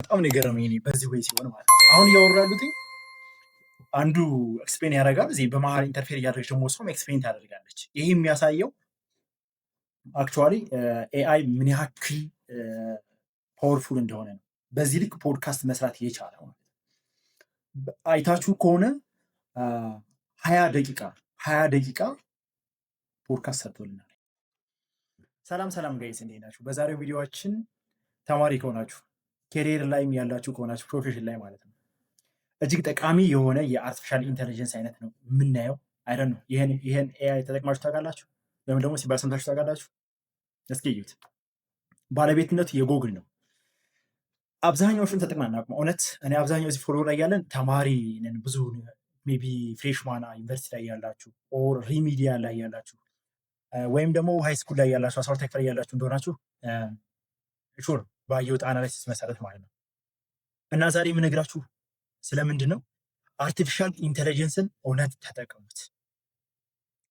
በጣም ነው የገረመኝ እኔ በዚህ ወይ ሲሆን ማለት ነው። አሁን እያወሩ ያሉት አንዱ ኤክስፕሌን ያደርጋል፣ እዚህ በመሀል ኢንተርፌር እያደረገች ደግሞ እሷም ኤክስፕሌን ታደርጋለች። ይህ የሚያሳየው አክቹዋሊ ኤአይ ምን ያክል ፓወርፉል እንደሆነ ነው። በዚህ ልክ ፖድካስት መስራት የቻለ ማለት ነው። አይታችሁ ከሆነ 20 ደቂቃ ፖድካስት ሰርቶልናል። ሰላም ሰላም ጋይስ እንዴት ናችሁ? በዛሬው ቪዲዮችን ተማሪ ከሆናችሁ ኬሪየር ላይም ያላችሁ ከሆናችሁ ፕሮፌሽን ላይ ማለት ነው እጅግ ጠቃሚ የሆነ የአርቲፊሻል ኢንቴሊጀንስ አይነት ነው የምናየው። አይደን ነው ይሄን ኤአይ ተጠቅማችሁ ታውቃላችሁ? ወይም ደግሞ ሲባል ሰምታችሁ ታውቃላችሁ? እስኪ እዩት። ባለቤትነቱ የጎግል ነው። አብዛኛዎቹን ተጠቅመን አናውቅም። እውነት እኔ አብዛኛው እዚህ ፎሎ ላይ ያለን ተማሪ ነን። ብዙ ሜቢ ፍሬሽማና ዩኒቨርሲቲ ላይ ያላችሁ ኦር ሪሚዲያ ላይ ያላችሁ ወይም ደግሞ ሃይ ስኩል ላይ ያላችሁ 12 ክፍል ያላችሁ እንደሆናችሁ ሹር ባየሁት አናላይሲስ መሰረት ማለት ነው። እና ዛሬ የምነግራችሁ ስለምንድን ነው አርቲፊሻል ኢንቴሊጀንስን እውነት ተጠቀሙት።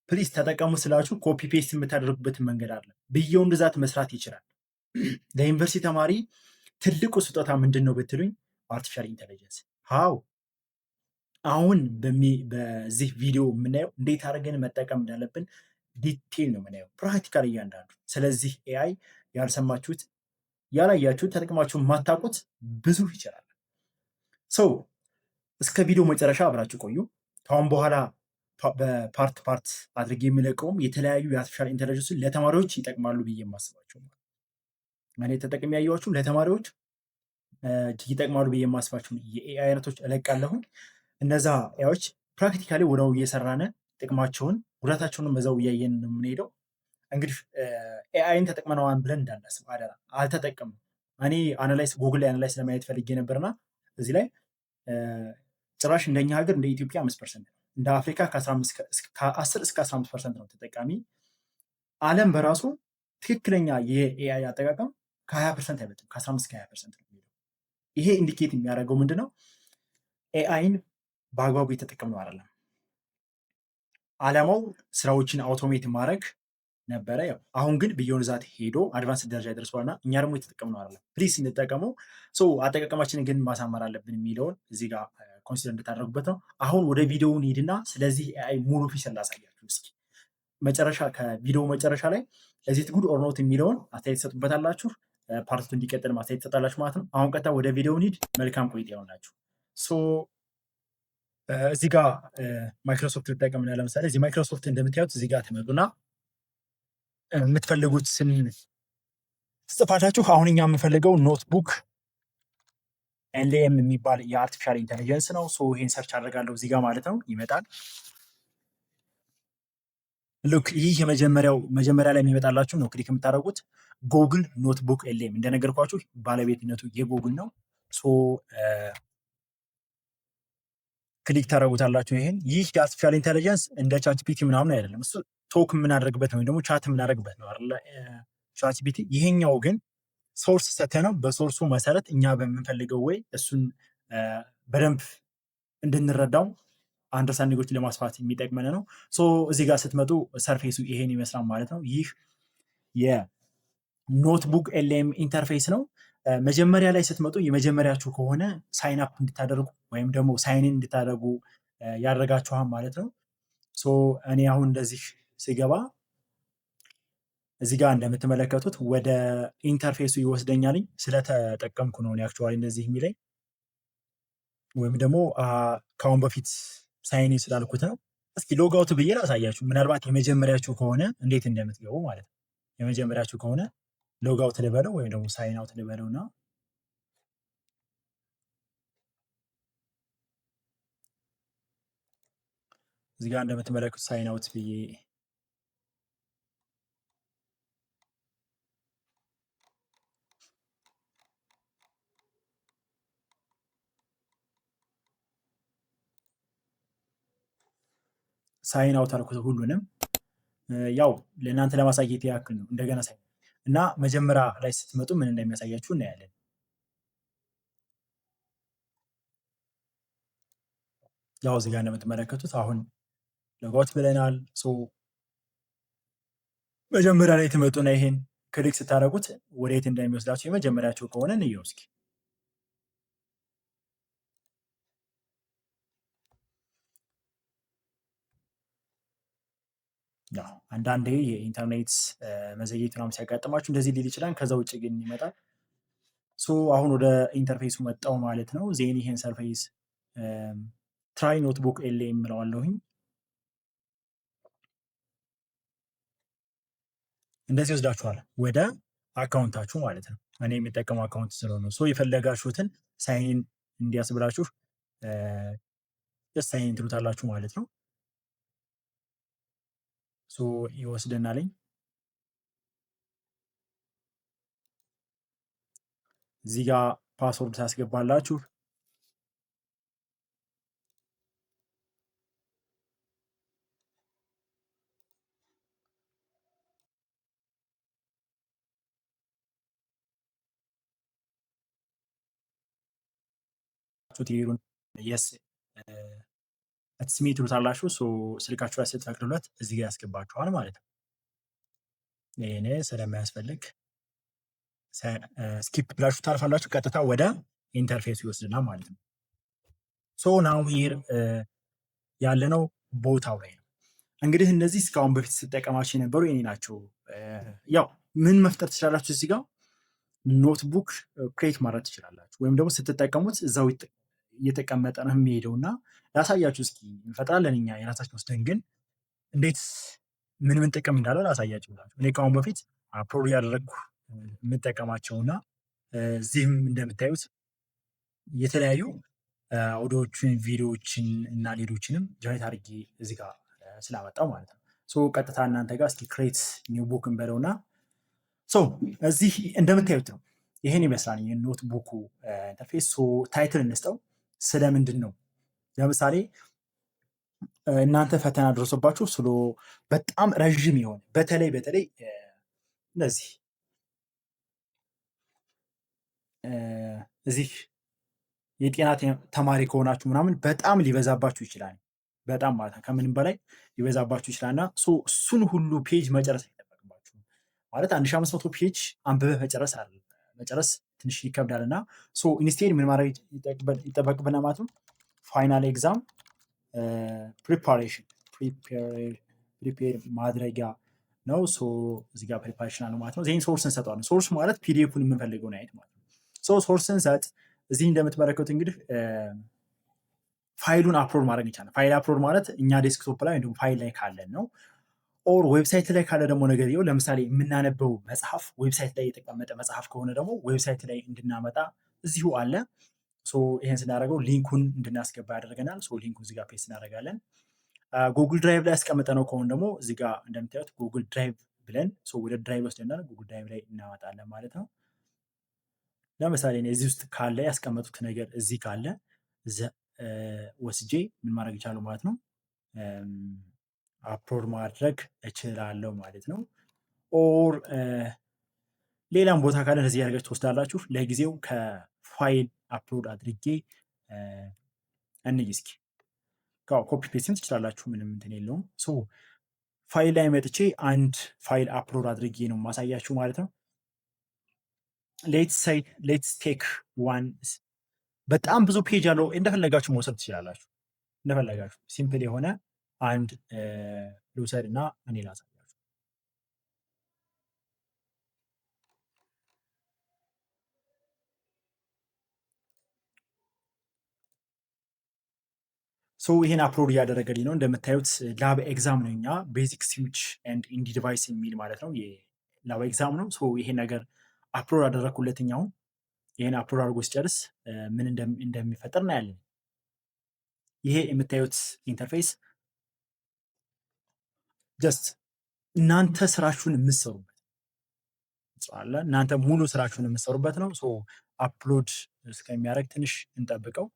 ፕሊዝ ተጠቀሙ ስላችሁ ኮፒ ፔስት የምታደርጉበትን መንገድ አለ። ብየውን ብዛት መስራት ይችላል። ለዩኒቨርሲቲ ተማሪ ትልቁ ስጦታ ምንድን ነው ብትሉኝ አርቲፊሻል ኢንቴሊጀንስ ሃው አሁን በዚህ ቪዲዮ የምናየው እንዴት አድርገን መጠቀም እንዳለብን ዲቴል ነው የምናየው፣ ፕራክቲካል እያንዳንዱ። ስለዚህ ኤአይ ያልሰማችሁት ያላያችሁት ተጠቅማችሁ የማታውቁት ብዙ ይችላል። ሰው እስከ ቪዲዮ መጨረሻ አብራችሁ ቆዩ። ከአሁን በኋላ በፓርት አድርጌ የሚለቀውም የተለያዩ የአርቲፊሻል ኢንቴሊጀንስን ለተማሪዎች ይጠቅማሉ ብዬ የማስባቸው እኔ ተጠቅሜ ያየኋችሁ ለተማሪዎች ይጠቅማሉ ብዬ የማስባቸው የኤአይ አይነቶች እለቃለሁኝ። እነዛ ኤአዮች ፕራክቲካሊ ወደው እየሰራነ ጥቅማቸውን ጉዳታቸውንም በዛው እያየን ነው የምንሄደው። እንግዲህ ኤአይን ተጠቅመነዋን ብለን እንዳናስብ አደራ። አልተጠቀምም። እኔ ጉግል ላይ አናላይስ ለማየት ፈልጌ ነበርና እዚህ ላይ ጭራሽ እንደኛ ሀገር እንደ ኢትዮጵያ 5% ነው፣ እንደ አፍሪካ ከ10 እስከ 15% ነው ተጠቃሚ። ዓለም በራሱ ትክክለኛ የኤአይ አጠቃቀም ከ20% አይበልጥም፣ ከ15 እስከ 20% ነው የሚለው። ይሄ ኢንዲኬት የሚያደርገው ምንድነው? ኤአይን በአግባቡ የተጠቀምነው አይደለም። ዓላማው ስራዎችን አውቶሜት ማድረግ ነበረ። ያው አሁን ግን ቢዮን ዛት ሄዶ አድቫንስ ደረጃ ደርሷልና እኛ ደግሞ የተጠቀምነው አይደለም። ፕሊስ እንጠቀመው። አጠቃቀማችንን ግን ማሳመር አለብን የሚለውን እዚህ ጋር ኮንሲደር እንድታደርጉበት ነው። አሁን ወደ ቪዲዮው እንሂድና ስለዚህ ኤአይ ሙሉ ፊቸር ላሳያችሁ። እስኪ ከቪዲዮ መጨረሻ ላይ ለዚህ ጉድ ኦር ኖት የሚለውን አስተያየት ትሰጡበታላችሁ። ፓርቱ እንዲቀጥል አስተያየት ትሰጣላችሁ ማለት ነው። አሁን ቀጥታ ወደ ቪዲዮው እንሂድ። መልካም ቆይታ ይሆንላችሁ። እዚህ ጋር ማይክሮሶፍት ልጠቀምና ለምሳሌ እዚህ ማይክሮሶፍት እንደምታዩት እዚህ ጋር ትመጡና የምትፈልጉት ስም ጽፋታችሁ አሁን እኛ የምፈልገው ኖትቡክ ኤልኤም የሚባል የአርቲፊሻል ኢንቴሊጀንስ ነው። ይሄን ሰርች አድርጋለሁ እዚህ ጋር ማለት ነው። ይመጣል። ሉክ ይህ መጀመሪያ ላይ የሚመጣላችሁ ነው። ክሊክ የምታደርጉት ጉግል ኖትቡክ ኤልኤም እንደነገርኳችሁ ባለቤትነቱ የጉግል ነው። ክሊክ ታደርጉታላችሁ። ይህ የአርቲፊሻል ኢንቴሊጀንስ እንደ ቻትጂፒቲ ምናምን አይደለም። እሱ ቶክ የምናደርግበት ወይም ደግሞ ቻት የምናደርግበት ነው አይደለ? ቻትጂፒቲ። ይሄኛው ግን ሶርስ ሰተነው በሶርሱ መሰረት እኛ በምንፈልገው ወይ እሱን በደንብ እንድንረዳው አንደርስታንዲንጎችን ለማስፋት የሚጠቅመን ነው። እዚህ ጋር ስትመጡ ሰርፌሱ ይሄን ይመስላል ማለት ነው። ይህ የኖትቡክ ኤልኤም ኢንተርፌስ ነው። መጀመሪያ ላይ ስትመጡ የመጀመሪያችሁ ከሆነ ሳይን አፕ እንድታደርጉ ወይም ደግሞ ሳይንን እንድታደርጉ ያደርጋችኋል ማለት ነው። እኔ አሁን እንደዚህ ሲገባ እዚህ ጋር እንደምትመለከቱት ወደ ኢንተርፌሱ ይወስደኛል። ስለተጠቀምኩ ነው አክቹዋሊ እንደዚህ የሚለኝ ወይም ደግሞ ከአሁን በፊት ሳይን ስላልኩት ነው። እስኪ ሎጋውት ብዬ ላሳያችሁ። ምናልባት የመጀመሪያችሁ ከሆነ እንዴት እንደምትገቡ ማለት ነው። የመጀመሪያችሁ ከሆነ ሎጋውት ልበለው ወይም ደግሞ ሳይን አውት ልበለው እና እዚህ ጋር እንደምትመለከቱት ሳይን አውት ብዬ ሳይን አውት አልኩት ሁሉንም። ያው ለእናንተ ለማሳየት ያክል ነው። እንደገና ሳይን እና መጀመሪያ ላይ ስትመጡ ምን እንደሚያሳያችሁ እናያለን። ያው እዚህ ጋር እንደምትመለከቱት አሁን ሎጋውት ብለናል። መጀመሪያ ላይ ትመጡና ይሄን ክሊክ ስታደርጉት ወዴት እንደሚወስዳችሁ የመጀመሪያችሁ ከሆነ እንየው እስኪ። ያው አንዳንዴ የኢንተርኔት መዘግየት ምናምን ሲያጋጥማችሁ እንደዚህ ሊል ይችላል። ከዛ ውጭ ግን ይመጣል። ሶ አሁን ወደ ኢንተርፌሱ መጣው ማለት ነው። ዜን ይሄን ሰርፌስ ትራይ ኖትቡክ ኤል የምለዋለሁኝ። እንደዚህ ወስዳችኋል ወደ አካውንታችሁ ማለት ነው። እኔ የሚጠቀመው አካውንት ስለሆነ የፈለጋችሁትን ሳይን እንዲያስብላችሁ ሳይን ትሉታላችሁ ማለት ነው። ይወስደናልኝ። እዚህ ጋር ፓስወርድ ታስገባላችሁ። ትሄዱን የስ ስሚ ትሉታላችሁ። ስልካችሁ ላይ ስትፈቅዱለት እዚህ ጋር ያስገባችኋል ማለት ነው። ይሄኔ ስለማያስፈልግ ስኪፕ ብላችሁ ታልፋላችሁ። ቀጥታ ወደ ኢንተርፌሱ ይወስድናል ማለት ነው። ናው ሂር ያለነው ቦታው ላይ ነው። እንግዲህ እነዚህ እስካሁን በፊት ስጠቀማቸው የነበሩ የኔ ናቸው። ያው ምን መፍጠር ትችላላችሁ? እዚህ ጋር ኖትቡክ ክሬት ማድረግ ትችላላችሁ። ወይም ደግሞ ስትጠቀሙት እዛው እየተቀመጠ ነው የሚሄደው እና ላሳያችሁ እስኪ እንፈጥራለን እኛ የራሳችን ወስደን፣ ግን እንዴት ምን ጥቅም እንዳለው ላሳያችሁ ብላችሁ እኔ ከአሁን በፊት አፕሎድ ያደረግኩ የምጠቀማቸውና እዚህም እንደምታዩት የተለያዩ አውዲዮዎችን፣ ቪዲዮዎችን እና ሌሎችንም ጀነሬት አድርጌ እዚህ ጋር ስላመጣው ማለት ነው። ቀጥታ እናንተ ጋር እስኪ ክሬት ኒው ቡክ እንበለውና እዚህ እንደምታዩት ነው። ይሄን ይመስላል የኖትቡኩ ኢንተርፌስ። ታይትል እንስጠው። ስለምንድን ነው? ለምሳሌ እናንተ ፈተና ደርሶባችሁ በጣም ረዥም የሆነ በተለይ እነዚህ እዚህ የጤና ተማሪ ከሆናችሁ ምናምን በጣም ሊበዛባችሁ ይችላል። በጣም ማለት ነው ከምንም በላይ ሊበዛባችሁ ይችላል እና እሱን ሁሉ ፔጅ መጨረስ አይጠበቅባችሁ ማለት 1500 ፔጅ አንብበህ መጨረስ ትንሽ ይከብዳል እና ኢንስቴድ ምን ማድረግ ይጠበቅብናል ማለት ነው። ፋይናል ኤግዛም ፕሪፓሬሽን ፕሪፔር ማድረጊያ ነው። እዚህ ጋር ፕሪፓሬሽን አለው ማለት ነው። ዜን ሶርስ እንሰጠዋለን። ሶርስ ማለት ፒዲኤፉን የምንፈልገውን አይነት ማለት ነው። ሶርስ እንሰጥ። እዚህ እንደምትመለከቱት እንግዲህ ፋይሉን አፕሎድ ማድረግ ይቻላል። ፋይል አፕሎድ ማለት እኛ ዴስክቶፕ ላይ እንዲሁም ፋይል ላይ ካለን ነው። ኦር ዌብሳይት ላይ ካለ ደግሞ ነገር ይኸው ለምሳሌ የምናነበው መጽሐፍ ዌብሳይት ላይ የተቀመጠ መጽሐፍ ከሆነ ደግሞ ዌብሳይት ላይ እንድናመጣ እዚሁ አለ። ይህን ስናደርገው ሊንኩን እንድናስገባ ያደርገናል። ሊንኩን እዚጋ ፔስት እናደርጋለን። ጉግል ድራይቭ ላይ ያስቀመጠ ነው ከሆነ ደግሞ እዚጋ እንደምታዩት ጉግል ድራይቭ ብለን ወደ ድራይቭ ወስደናል። ጉግል ድራይቭ ላይ እናመጣለን ማለት ነው። ለምሳሌ እዚህ ውስጥ ካለ ያስቀመጡት ነገር እዚህ ካለ ወስጄ ምን ማድረግ ይቻላል ማለት ነው፣ አፕሎድ ማድረግ እችላለሁ ማለት ነው። ኦር ሌላም ቦታ ካለ እንደዚህ ያደርጋችሁ ትወስዳላችሁ። ለጊዜው ከፋይል አፕሎድ አድርጌ እንይ እስኪ። ኮፒ ፔስትም ትችላላችሁ፣ ምንም እንትን የለውም። ፋይል ላይ መጥቼ አንድ ፋይል አፕሎድ አድርጌ ነው ማሳያችሁ ማለት ነው። ሌትስ ቴክ ዋን። በጣም ብዙ ፔጅ አለው፣ እንደፈለጋችሁ መውሰድ ትችላላችሁ። እንደፈለጋችሁ ሲምፕል የሆነ አንድ ልውሰድ እና እኔ ላሳያችሁ። ይሄን አፕሎድ እያደረገልኝ ነው። እንደምታዩት ላብ ኤግዛም ነው። እኛ ቤዚክ ስዊች ኤንድ ኢንዲ ዲቫይስ የሚል ማለት ነው የላብ ኤግዛም ነው። ይሄ ነገር አፕሎድ አደረግኩለትኛውን። ይሄን አፕሎድ አድርጎ ሲጨርስ ምን እንደሚፈጠር እናያለን። ይሄ የምታዩት ኢንተርፌስ ጀስት እናንተ ስራችሁን የምትሰሩበት እናንተ ሙሉ ስራችሁን የምትሰሩበት ነው። አፕሎድ እስከሚያደርግ ትንሽ እንጠብቀው።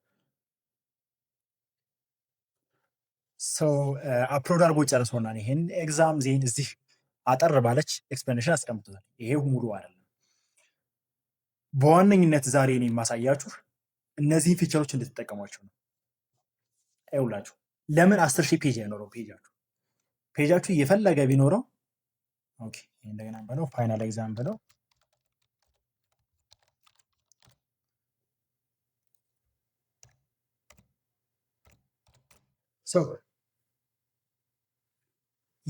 አፕሎድ አድርጎ ጨርሶናል። ይሄን ኤግዛም ዜን እዚህ አጠር ባለች ኤክስፕላኔሽን አስቀምጡታል። ይሄ ሙሉ አይደለም። በዋነኝነት ዛሬ እኔ የማሳያችሁ እነዚህን ፊቸሮች እንድትጠቀሟቸው ነው። ይኸውላችሁ ለምን 10,000 ፔጅ አይኖረው ፔጃችሁ እየፈለገ ቢኖረው ኦኬ፣ እንደገና በለው ፋይናል ኤግዛም በለው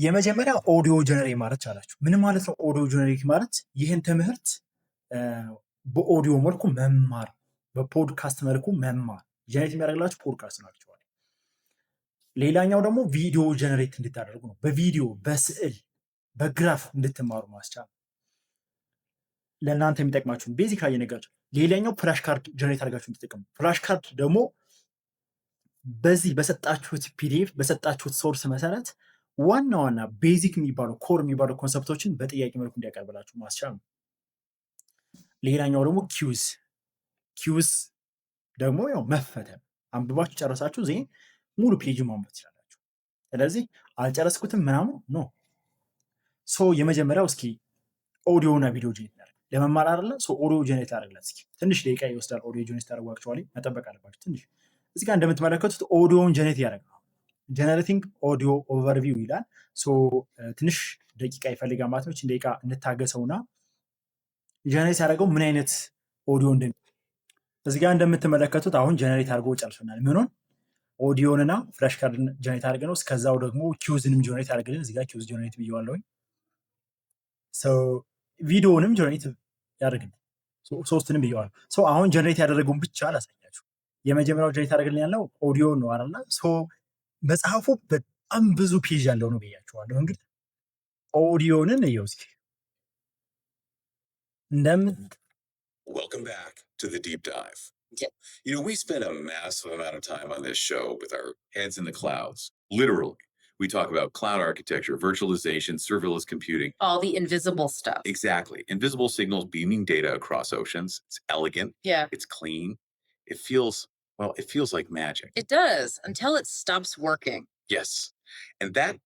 የመጀመሪያ ኦዲዮ ጀነሬት ማለት ቻላችሁ። ምን ማለት ነው ኦዲዮ ጀነሬት ማለት? ይህን ትምህርት በኦዲዮ መልኩ መማር፣ በፖድካስት መልኩ መማር። ጀነሬት የሚያደርግላችሁ ፖድካስት ናቸው። ሌላኛው ደግሞ ቪዲዮ ጀነሬት እንድታደርጉ ነው። በቪዲዮ በስዕል በግራፍ እንድትማሩ ማስቻል ለእናንተ የሚጠቅማችሁን ቤዚክ እየነገራችሁ። ሌላኛው ፍላሽ ካርድ ጀነሬት አድርጋችሁ እንድትጠቀሙ። ፍላሽ ካርድ ደግሞ በዚህ በሰጣችሁት ፒዲኤፍ በሰጣችሁት ሶርስ መሰረት ዋና ዋና ቤዚክ የሚባሉ ኮር የሚባሉ ኮንሰፕቶችን በጥያቄ መልኩ እንዲያቀርብላችሁ ማስቻል ነው። ሌላኛው ደግሞ ኪውዝ ደግሞ ያው መፈተን፣ አንብባችሁ ጨረሳችሁ ዜን ሙሉ ፔጅ ማንበብ ትችላላችሁ። ስለዚህ አልጨረስኩትም ምናምን ኖ የመጀመሪያው እስኪ ኦዲዮ እና ቪዲዮ ጀነሬት ያደርግ ለመማር አይደለ? ኦዲዮ ጀነሬት ያደርግላት እስኪ ትንሽ ደቂቃ ይወስዳል። ኦዲዮ ጀነሬት ታደርጉ አክቹዋሊ መጠበቅ አለባችሁ ትንሽ። እዚህ ጋር እንደምትመለከቱት ኦዲዮውን ጀነሬት ያደርጋል። ጀነሬቲንግ ኦዲዮ ኦቨርቪው ይላል። ትንሽ ደቂቃ ይፈልጋል ማለት ነው። ደቂቃ እንታገሰውና ጀነሬት ያደርገው ምን አይነት ኦዲዮ እዚህ ጋር እንደምትመለከቱት አሁን ጀነሬት አድርጎ ጨርሶናል። ምኑን ኦዲዮንና ፍላሽ ካርድን ጀነሬት አድርገ ነው። እስከዛው ደግሞ ኪውዝንም ጀነሬት አድርገን እዚህ ጋር ኪውዝ ጀነሬት ብየዋለሁኝ። ቪዲዮንም ጀነሬት ያደርግልን ሶስቱንም ብየዋለሁ። አሁን ጀነሬት ያደረገውን ብቻ ላሳያችሁ። የመጀመሪያው ጀነሬት ያደርግልን ያለው ኦዲዮ ነው አይደል? መጽሐፉ በጣም ብዙ ፔጅ ያለው ነው ብያችኋለሁ። እንግዲህ ኦዲዮንን እየው እስኪ Welcome back to the deep dive. We spend a massive amount of time on this show with our heads in the clouds. Literally, we talk about cloud architecture, virtualization, serverless computing. All the invisible stuff. Exactly. Invisible signals beaming data across oceans. It's elegant. Yeah. It's clean. It feels like magic. It does, until it stops working. Yes. And that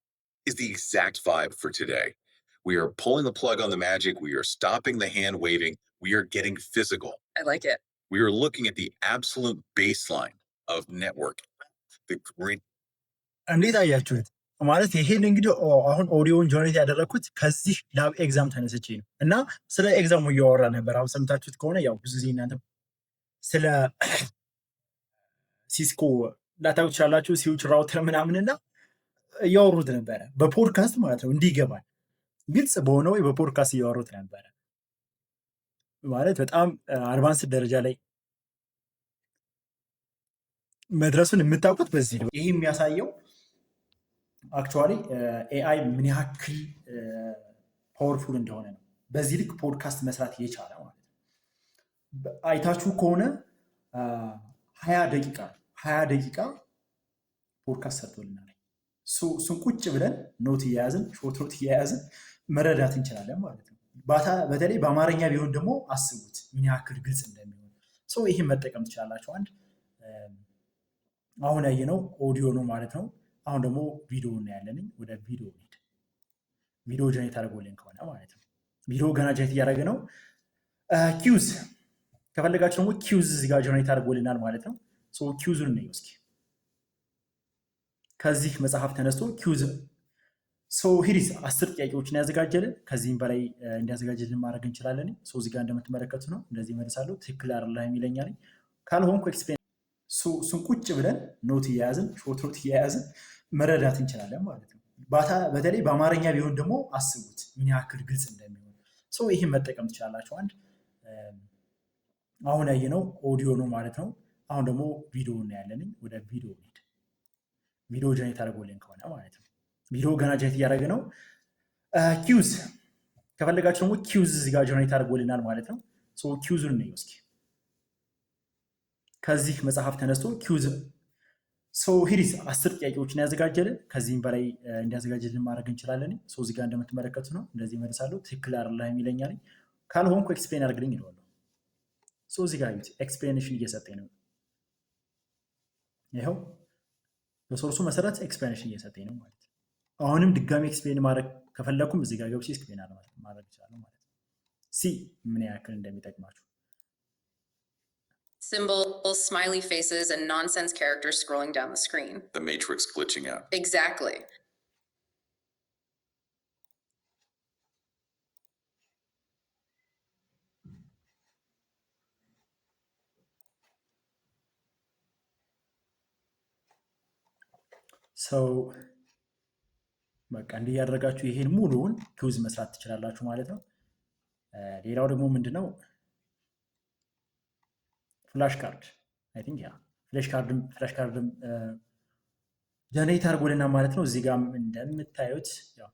is the exact vibe for today. We are pulling the plug on the magic. We are stopping the hand waving. We are getting physical. I like it. We are looking at the absolute baseline of networking. እንዴት አያችሁት? ማለት ይሄን እንግዲህ አሁን ኦዲዮን ጀነሬት ያደረኩት ከዚህ ላብ ኤግዛም ተነስቼ ነው እና ስለ ኤግዛሙ እያወራ ነበር። አሁን ሰምታችሁት ከሆነ ያው ብዙ ጊዜ እናንተ ስለ ሲስኮ ላታውቁ ትችላላችሁ፣ ስዊች ራውተር ምናምንና እያወሩት ነበረ በፖድካስት ማለት ነው። እንዲገባል ግልጽ በሆነ ወይ በፖድካስት እያወሩት ነበረ። ማለት በጣም አድቫንስ ደረጃ ላይ መድረሱን የምታውቁት በዚህ ነው። ይህ የሚያሳየው አክቹዋሊ ኤአይ ምን ያክል ፓወርፉል እንደሆነ ነው። በዚህ ልክ ፖድካስት መስራት የቻለ ማለት ነው። አይታችሁ ከሆነ 20 ደቂቃ ፖድካስት ሰርቶልናል። እሱን ቁጭ ብለን ኖት እየያዝን ሾርት ኖት እየያዝን መረዳት እንችላለን ማለት ነው። በተለይ በአማርኛ ቢሆን ደግሞ አስቡት ምን ያክል ግልጽ እንደሚሆን። ይህን መጠቀም ትችላላችሁ። አንድ አሁን ያየነው ኦዲዮ ነው ማለት ነው። አሁን ደግሞ ቪዲዮ እናያለን። ወደ ቪዲዮ ሄድ። ቪዲዮ ጀነሬት አድርጎልን ከሆነ ማለት ነው። ቪዲዮ ገና ጀነሬት እያደረገ ነው። ኪውዝ ከፈለጋችሁ ደግሞ ኪውዝ እዚህ ጋር ጀነሬት አድርጎልናል ማለት ነው። ኪውዙን ነው እስኪ ከዚህ መጽሐፍ ተነስቶ ኪውዝ ሂሪስ 10 ጥያቄዎችን ያዘጋጀልን። ከዚህም በላይ እንዲያዘጋጀልን ማድረግ እንችላለን። እዚህ ጋር እንደምትመለከቱ ነው። እንደዚህ መልሳለሁ። ትክክል አይደለም ይለኛል። ካልሆንኩ ኤክስፔሪንስ እሱን ቁጭ ብለን ኖት እየያዝን ሾርት ኖት እየያዝን መረዳት እንችላለን ማለት ነው። በተለይ በአማርኛ ቢሆን ደግሞ አስቡት ምን ያክል ግልጽ እንደሚሆን። ይህን መጠቀም ትችላላችሁ። አንድ አሁን ያየነው ኦዲዮ ነው ማለት ነው። አሁን ደግሞ ቪዲዮ እናያለን። ወደ ቪዲዮ ሄድ። ቪዲዮ ጀነሬት አድርጎልን ከሆነ ማለት ነው። ቪዲዮ ገና ጀነሬት እያደረገ ነው። ኪውዝ ከፈለጋችሁ ደግሞ ኪውዝ እዚህ ጋር ጀነሬት አድርጎልናል ማለት ነው። ኪውዙን ነው እስኪ ከዚህ መጽሐፍ ተነስቶ ኪውዝ ሂሪስ 10 ጥያቄዎችን ያዘጋጀልን። ከዚህም በላይ እንዲያዘጋጀልን ማድረግ እንችላለን። እዚህ ጋር እንደምትመለከቱ ነው። እንደዚህ መልሳለሁ። ትክክል አይደለም ይለኛል። ካልሆንኩ ኤክስፕሌን አድርግልኝ ይለዋለሁ። እዚህ ጋር ኤክስፕሌኔሽን እየሰጠኝ ነው። ይኸው በሶርሱ መሰረት ኤክስፕሌኔሽን እየሰጠኝ ነው ማለት ነው። አሁንም ድጋሚ ኤክስፕሌን ማድረግ ከፈለኩም እዚህ ጋር ገብቼ ኤክስፕሌን ማድረግ ይችላለሁ ማለት ነው። ምን ያክል እንደሚጠቅማችሁ Symbols, smiley faces, and nonsense characters scrolling down the screen. The matrix glitching out. Exactly. በቃ እንዲህ ያደረጋችሁ ይሄን ሙሉውን ኪውዝ መስራት ትችላላችሁ ማለት ነው። ሌላው ደግሞ ምንድነው ፍላሽ ካርድ አይ ቲንክ ያ ፍላሽ ካርድም ጀነሬት አድርጎልና ማለት ነው። እዚህ ጋር እንደምታዩት ያው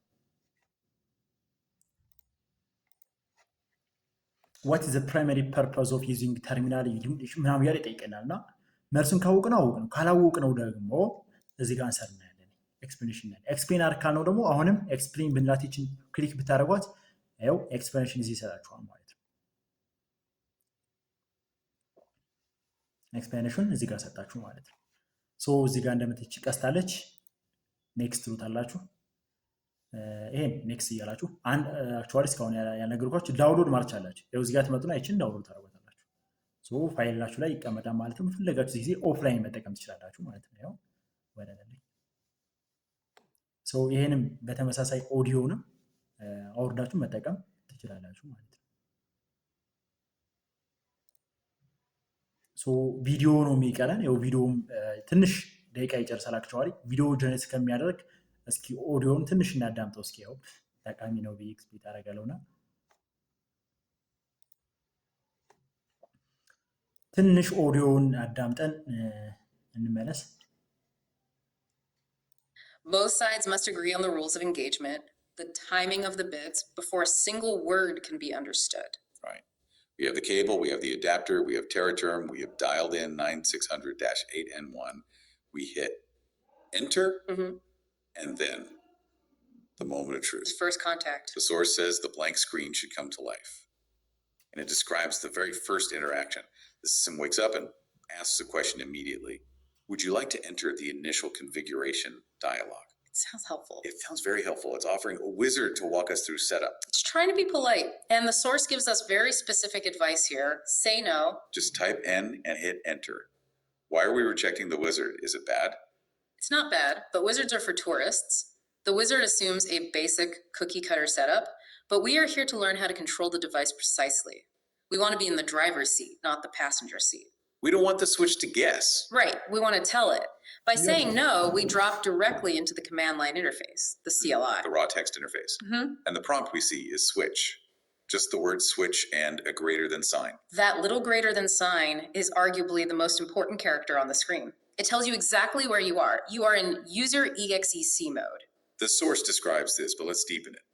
what is the primary purpose of using terminal ምናምን ያለ ይጠይቀናል እና መልሱን ካወቅነው አወቅነው፣ ካላወቅነው ደግሞ እዚህ ጋር አንሰር እናያለን። ኤክስፕሌኔሽን እናያለን። ኤክስፕሌን አድርግ ካልነው ደግሞ አሁንም ኤክስፕሌን ብንላቲችን ክሊክ ብታደርጓት ያው ኤክስፕሌኔሽን እዚህ ይሰጣችኋል ማለት ነው። ኤክስፕሌኔሽን እዚህ ጋር ሰጣችሁ ማለት ነው። ሶ እዚህ ጋር እንደምትች ቀስታለች ኔክስት ትሉታላችሁ። ይሄን ኔክስት እያላችሁ አክቹዋሊ እስካሁን ያልነገርኳችሁ ዳውንሎድ ማለት አላችሁ። ያው እዚህ ጋር ትመጡና ይችን ዳውንሎድ ታደርጓታላችሁ። ሶ ፋይላችሁ ላይ ይቀመጣል ማለት ነው። በፈለጋችሁ ጊዜ ኦፍላይን መጠቀም ትችላላችሁ ማለት ነው። ያው ወደዚህ ሶ ይሄንም በተመሳሳይ ኦዲዮንም አውርዳችሁ መጠቀም ትችላላችሁ ማለት ነው። ሶ ቪዲዮ ነው የሚቀረን። ያው ቪዲዮም ትንሽ ደቂቃ ይጨርሳል። አክቹዋሊ ቪዲዮ ጀነሬት እስከሚያደርግ እስኪ ኦዲዮን ትንሽ እናዳምጠው። እስኪ ያው ጠቃሚ ነው ብዬ ኤክስፔክት አደርጋለሁና ትንሽ ኦዲዮን አዳምጠን እንመለስ። Both sides must agree on the rules of engagement, the timing of the bits before a single word can be understood. Right. We have the cable, we have the adapter, we have TerraTerm, we have dialed in 9600-8N1. We hit enter, and then the moment of truth. It's first contact. The source says the blank screen should come to life. And it describes the very first interaction. The system wakes up and asks a question immediately. Would you like to enter the initial configuration dialog? It sounds helpful. It sounds very helpful. It's offering a wizard to walk us through setup. It's trying to be polite. And the source gives us very specific advice here. Say no. Just type N and hit enter. Why are we rejecting the wizard? Is it bad? It's not bad, but wizards are for tourists. The wizard assumes a basic cookie cutter setup, but we are here to learn how to control the device precisely. We want to be in the driver's seat, not the passenger seat. We don't want the switch to guess. Right, we want to tell it. By saying no, we drop directly into the command line interface, the CLI. The raw text interface. And the prompt we see is switch. Just the word switch and a greater than sign. That little greater than sign is arguably the most important character on the screen. It tells you exactly where you are. You are in user EXEC mode. The source describes this, but let's deepen it.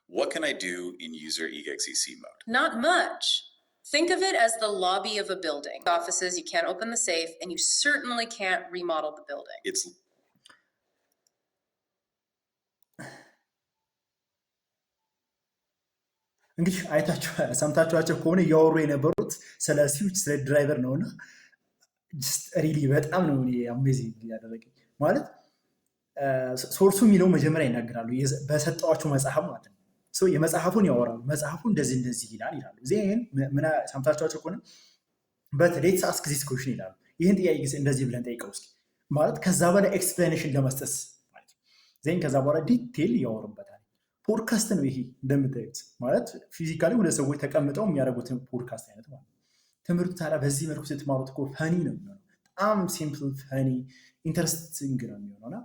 What can I do in user EXEC mode? Not much. Think of it as the lobby of a building. Offices, you can't open the safe, and you certainly can't remodel the building. It's እንግዲህ ሰምታችኋቸው ከሆነ እያወሩ የነበሩት ስለ ስዊች ስለ ድራይቨር ነውና ሪሊ በጣም ነው አሜዚንግ ያደረገኝ። ማለት ሶርሱ የሚለው መጀመሪያ ይናገራሉ በሰጠዋቸው መጽሐፍ ማለት ነው። የመጽሐፉን ያወራሉ። መጽሐፉ እንደዚህ ይላል ይላሉ። ዜን ሰምታችኋቸው ከሆነ በት ሌትስ አስክ ዚስ ኩዌሽን ይላሉ። ይህን ጥያቄ እንደዚህ ብለን ጠይቀው እስኪ ማለት ከዛ በላይ ኤክስፕላኔሽን ለመስጠት ማለት ነው። ዜን ከዛ በኋላ ዲቴል ያወሩበታል። ፖድካስት ነው ይሄ እንደምታዩት ማለት ፊዚካሊ ሁለት ሰዎች ተቀምጠው የሚያደርጉትን ፖድካስት አይነት ማለት ነው። ትምህርቱ ታዲያ በዚህ መልኩ ስትማሩት እኮ ፈኒ ነው የሚሆነው። በጣም ሲምፕል ፈኒ ኢንተረስቲንግ ነው የሚሆነውና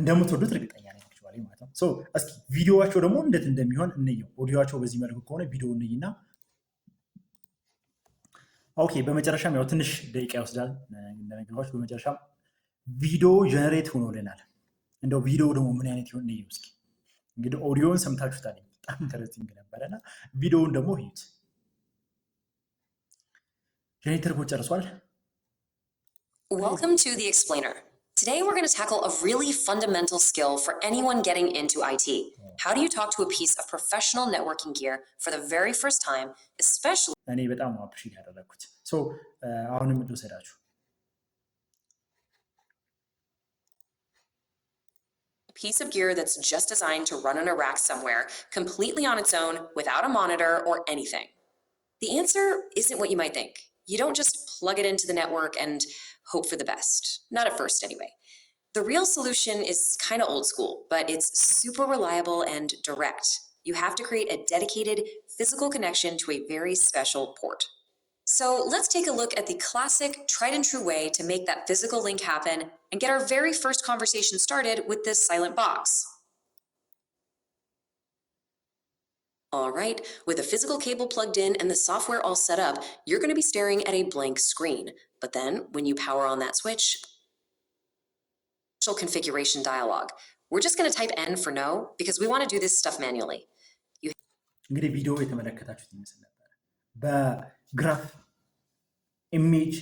እንደምትወዱት እርግጠኛ ነኝ ማለት ነው። እስኪ ቪዲዮዋቸው ደግሞ እንዴት እንደሚሆን እንየው። ኦዲዮዋቸው በዚህ መልኩ ከሆነ ቪዲዮ እንይና ኦኬ። በመጨረሻም ያው ትንሽ ደቂቃ ይወስዳል እንደነገርኳችሁ። በመጨረሻም ቪዲዮ ጀነሬት ሆኖልናል። እንደው ቪዲዮ ደግሞ ምን አይነት ይሆን እንየው እስኪ። እንግዲህ ኦዲዮን ሰምታችሁታል፣ በጣም ኢንተረስቲንግ ነበረና ቪዲዮውን ደግሞ ይዩት። ጀነሬተር እኮ ጨርሷል። Welcome to The Explainer. Today we're going to tackle a really fundamental skill for anyone getting into IT. How do you talk to a piece of professional networking gear for the very first time, especially እኔ በጣም አፕሪሺየት ያደረኩት አሁንም ልውሰዳችሁ። piece of gear that's just designed to run on a rack somewhere, completely on its own, without a monitor or anything? The answer isn't what you might think. You don't just plug it into the network and hope for the best. Not at first, anyway. The real solution is kind of old school, but it's super reliable and direct. You have to create a dedicated physical connection to a very special port. So let's take a look at the classic tried and true way to make that physical link happen and get our very first conversation started with this silent box. All right, with a physical cable plugged in and the software all set up, you're going to be staring at a blank screen. But then when you power on that switch, configuration dialog. We're just going to type N for no because we want to do this stuff manually. እንግዲህ ቪዲዮ የተመለከታችሁት ይመስል ነበር። በግራፍ ኢሜጅ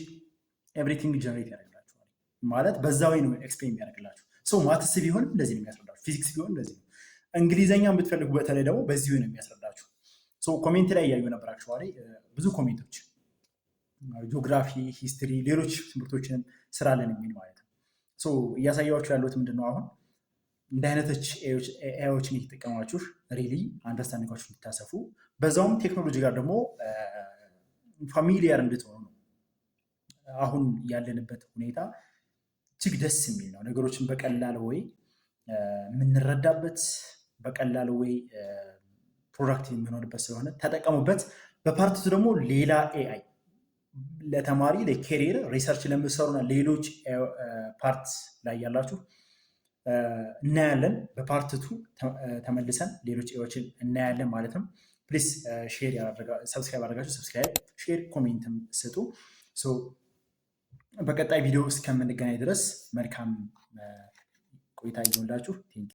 ኤቭሪቲንግ ጀነሬት ያደርግላችኋል ማለት በዛ ወይ ነው ኤክስፕሌን የሚያደርግላችሁ። ሰው ማትስ ቢሆን እንደዚህ ነው የሚያስረዳችሁ፣ ፊዚክስ ቢሆን እንደዚህ ነው፣ እንግሊዘኛ የምትፈልጉ በተለይ ደግሞ በዚህ ወይ ነው የሚያስረዳችሁ። ኮሜንት ላይ እያዩ ነበር አክቹዋሊ ብዙ ኮሜንቶች ጂኦግራፊ፣ ሂስትሪ፣ ሌሎች ትምህርቶችንም ስራለን የሚል ማለት ነው። እያሳያችሁ ያሉት ምንድን ነው አሁን እንደ አይነቶች ኤአይዎችን እየተጠቀማችሁ ሪሊ አንደርስታንዲንጋችሁ እንድታሰፉ በዛውም ቴክኖሎጂ ጋር ደግሞ ፋሚሊያር እንድትሆኑ ነው። አሁን ያለንበት ሁኔታ እጅግ ደስ የሚል ነው። ነገሮችን በቀላል ወይ የምንረዳበት በቀላል ወይ ፕሮዳክቲቭ የምንሆንበት ስለሆነ ተጠቀሙበት። በፓርቱ ደግሞ ሌላ ኤአይ ለተማሪ ለኬሪየር ሪሰርች ለምትሰሩና ሌሎች ፓርት ላይ ያላችሁ እናያለን። በፓርትቱ ተመልሰን ሌሎች ኤዎችን እናያለን ማለት ነው። ፕሊስ ሼር ሰብስክራይብ አድርጋችሁ ሰብስክራይብ፣ ሼር፣ ኮሜንትም ስጡ። በቀጣይ ቪዲዮ እስከምንገናኝ ድረስ መልካም ቆይታ ይሁንላችሁ። ቴንክ